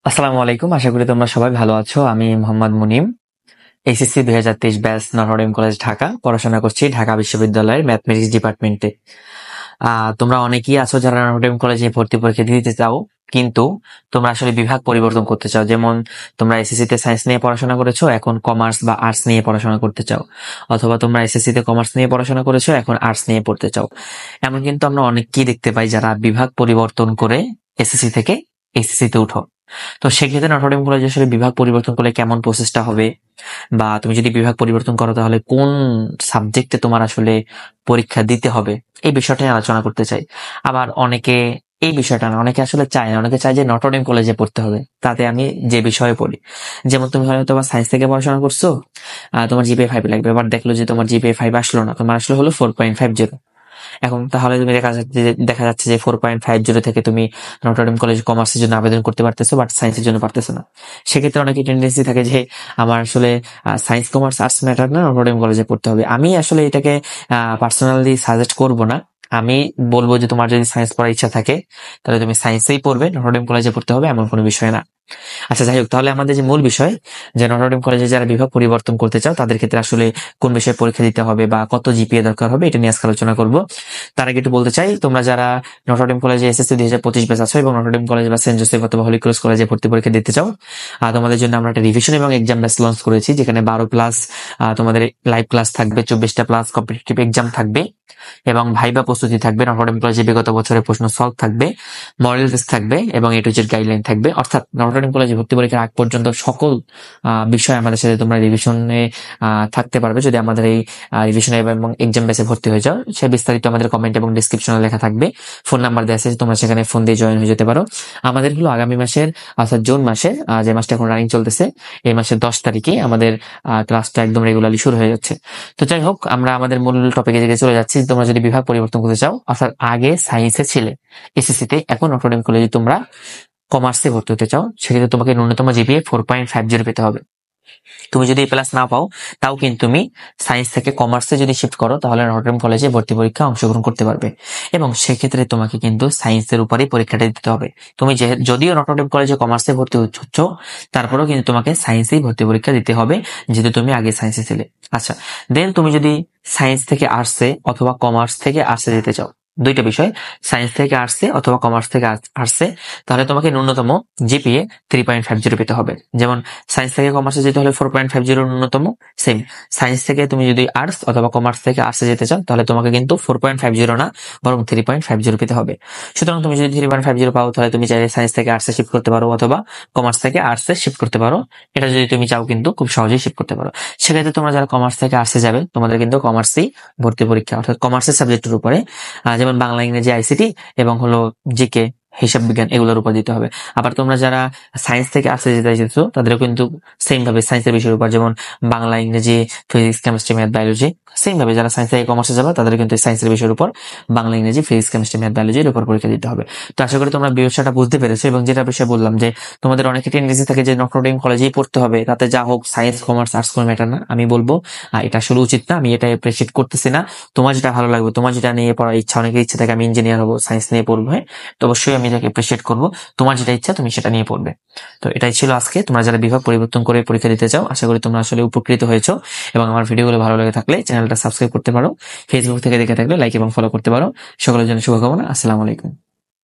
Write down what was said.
আসসালামু আলাইকুম। আশা করি তোমরা সবাই ভালো আছো। আমি Mohammad Munim, HSC 2023 batch, Notre Dame college, Dhaka. পড়াশোনা করছি ঢাকা বিশ্ববিদ্যালয়ের ম্যাথমেটিক্স ডিপার্টমেন্টে। তোমরা অনেকেই আছো যারা নটরডেম কলেজে ভর্তি পরীক্ষা দিতে চাও, কিন্তু তোমরা আসলে বিভাগ পরিবর্তন করতে চাও। যেমন তোমরা এসএসসি তে সায়েন্স নিয়ে পড়াশোনা করেছো, এখন কমার্স বা আর্টস নিয়ে পড়াশোনা করতে চাও, অথবা তোমরা এসএসসি তে কমার্স নিয়ে পড়াশোনা করেছো, এখন আর্টস নিয়ে পড়তে চাও। এমন কিন্তু আমরা অনেককেই দেখতে পাই যারা বিভাগ পরিবর্তন করে এসএসসি থেকে এইচএসসি তে উঠো। তো সেক্ষেত্রে নটরডেম কলেজে আসলে বিভাগ পরিবর্তন করলে কেমন প্রসেসটা হবে, বা তুমি যদি বিভাগ পরিবর্তন করো তাহলে কোন সাবজেক্টে তোমার আসলে পরীক্ষা দিতে হবে, এই বিষয়টা নিয়ে আলোচনা করতে চাই। আবার অনেকে এই বিষয়টা না, অনেকে আসলে চায় না, অনেকে চায় যে নটরডেম কলেজে পড়তে হবে, তাতে আমি যে বিষয়ে পড়ি। যেমন তুমি হয়তো তোমার সায়েন্স থেকে পড়াশোনা করছো, তোমার জিপিএ 5 লাগবে, এবার দেখলো যে তোমার জিপিএ 5 আসলো না, তোমার আসলে হলো 4.50। এখন তাহলে তুমি দেখা যাচ্ছে যে 4.50 থেকে তুমি নটরডেম কলেজ কমার্সের জন্য আবেদন করতে পারতেছো, বাট সায়েন্সের জন্য পারতেছো না। সেক্ষেত্রে অনেকে টেন্ডেন্সি থাকে যে আমার আসলে সায়েন্স কমার্স আর্টস ম্যাটার না, নটরডেম কলেজে পড়তে হবে। আমি আসলে এটাকে পার্সোনালি সাজেস্ট করব না। আমি বলবো যে তোমার যদি সায়েন্স পড়ার ইচ্ছা থাকে তাহলে তুমি সায়েন্সেই পড়বে, নটরডেম কলেজে পড়তে হবে এমন কোনো বিষয় না। আচ্ছা, যাই হোক, তাহলে আমাদের যে মূল বিষয়, যে নটরডেম কলেজে যারা বিভাগ পরিবর্তন করতে চাও তাদের ক্ষেত্রে আসলে কোন বিষয়ে পরীক্ষা দিতে হবে বা কত জিপিএ দরকার হবে, এটা নিয়ে আজকে আলোচনা করব। তার আগে একটু বলতে চাই, তোমরা যারা নটরডেম কলেজে এসএসসি 2025 ব্যাচ আছো এবং নটরডেম কলেজ বা সেন্ট জোসেফ অথবা হলি ক্রস কলেজে ভর্তি পরীক্ষা দিতে চাও, তোমাদের জন্য আমরা একটা রিভিশন এবং এক্সাম ব্যাচ লঞ্চ করেছি, যেখানে 12+ তোমাদের লাইভ ক্লাস থাকবে, 24টা প্লাস কম্পিটিটিভ এক্সাম থাকবে এবং ভাইবা প্রস্তুতি থাকবে। নটরডেম কলেজে বিগত বছরের প্রশ্ন সলভ থাকবে, মডেল টেস্ট থাকবে এবং এ টু জেড গাইডলাইন থাকবে। অর্থাৎ নটরডেম কলেজে ভর্তি পরীক্ষার আগ পর্যন্ত সকল বিষয় আমাদের সাথে তোমরা রিভিশনে থাকতে পারবে যদি আমাদের এই রিভিশনে এবং এক্সাম বেসে ভর্তি হয়ে যাও। সে বিস্তারিত আমাদের কমেন্ট এবং ডিসক্রিপশনে লেখা থাকবে, ফোন নাম্বার দেওয়া আছে, তোমরা সেখানে ফোন দিয়ে জয়েন হয়ে যেতে পারো। আমাদের হলো আগামী মাসের, অর্থাৎ জুন মাসের, যে মাসটা এখন রানিং চলতেছে, এই মাসের 10 তারিখে আমাদের ক্লাসটা একদম রেগুলারলি শুরু হয়ে যাচ্ছে। তো যাই হোক, আমরা আমাদের মূল টপিকে দিকে চলে যাচ্ছি। তোমরা যদি বিভাগ পরিবর্তন করতে চাও, অর্থাৎ আগে সায়েন্সে ছিলে এসএসসি তে, এখন নটরডেম কলেজে তোমরা কমার্সে ভর্তি হতে চাও, সেক্ষেত্রে তোমাকে ন্যূনতম জিপিএ 4.50 পেতে হবে। তুমি যদি এ প্লাস না পাও, তাও কিন্তু তুমি সায়েন্স থেকে কমার্সে যদি শিফট করো তাহলে নটরডেম কলেজে ভর্তি পরীক্ষা অংশগ্রহণ করতে পারবে, এবং সেক্ষেত্রে তোমাকে কিন্তু সায়েন্সের উপরেই পরীক্ষাটা দিতে হবে। তুমি যদিও নটরডেম কলেজে কমার্সে ভর্তি হচ্ছ, তারপরেও কিন্তু তোমাকে সায়েন্সেই ভর্তি পরীক্ষা দিতে হবে, যেহেতু তুমি আগে সায়েন্সে ছিলে। আচ্ছা, দেন তুমি যদি সায়েন্স থেকে আর্টসে অথবা কমার্স থেকে আর্টসে যেতে চাও, দুইটা বিষয়, সায়েন্স থেকে আর্টসে অথবা কমার্স থেকে আর্টসে, তাহলে তোমাকে ন্যূনতম জিপিএ 3.50 পেতে হবে। যেমন সায়েন্স থেকে কমার্সে যেতে হলে 4.50 ন্যূনতম, সেম সায়েন্স থেকে তুমি যদি আর্টস অথবা কমার্স থেকে আর্টসে যেতে চাও তাহলে তোমাকে কিন্তু 4.50 না, বরং 3.50 পেতে হবে। সুতরাং তুমি যদি 3.50 পাও তাহলে তুমি চাইলে সায়েন্স থেকে আর্টসে শিফট করতে পারো অথবা কমার্স থেকে আর্টসে শিফট করতে পারো। এটা যদি তুমি চাও কিন্তু খুব সহজেই শিফট করতে পারো। সেক্ষেত্রে তোমরা যারা কমার্স থেকে আর্টসে যাবে, তোমাদের কিন্তু কমার্সেই ভর্তি পরীক্ষা, অর্থাৎ কমার্সের সাবজেক্টের উপরে, যেমন বাংলা, ইংরেজি, আইসিটি এবং হলো জিকে, হিসাব বিজ্ঞান, এগুলোর উপর দিতে হবে। আবার তোমরা যারা সায়েন্স থেকে আর্টসে যেতে চাইছো তাদেরও কিন্তু সেম ভাবে সায়েন্সের বিষয়ের উপর, যেমন বাংলা, ইংরেজি, physics, chemistry, math, biology, same ভাবে যারা সায়েন্স থেকে কমার্সে যাবে তাদের কিন্তু সায়েন্সের বিষয়ের উপর বাংলা, ইংরেজি, ফিজিক্স, কেমিস্ট্রি, ম্যাথ, বায়োলজির উপর পরীক্ষা দিতে হবে। তো আশা করি তোমরা বিষয়টা বুঝতে পেরেছো, এবং যেটা বিষয়ে বললাম যে তোমাদের অনেকে টেন্ডেন্সি থাকে যে নটরডেম কলেজেই পড়তে হবে, তাতে যা হোক সায়েন্স, কমার্স, আর্টস কোনো ম্যাটার না। আমি বলবো এটা আসলে উচিত না, আমি এটা অ্যাপ্রিসিয়েট করতেছি না। তোমার যেটা ভালো লাগবে, তোমার যেটা নিয়ে পড়ার ইচ্ছা, অনেকের ইচ্ছা থাকে আমি ইঞ্জিনিয়ার হবো, সায়েন্স নিয়ে পড়বো, হ্যাঁ, তো অবশ্যই আমি এটাকে অ্যাপ্রিসিয়েট করবো। তোমার যেটা ইচ্ছা তুমি সেটা নিয়ে পড়বে। তো এটাই ছিল আজকে। তোমরা যারা বিভাগ পরিবর্তন করে পরীক্ষা দিতে চাও, আশা করি তোমরা আসলে উপকৃত হয়েছো, এবং আমার ভিডিওগুলো ভালো লেগে থাকলে চ্যানেলটা সাবস্ক্রাইব করতে পারো, ফেসবুক থেকে দেখে থাকলে লাইক এবং ফলো করতে পারো। সকলের জন্য শুভকামনা। আসসালামু আলাইকুম।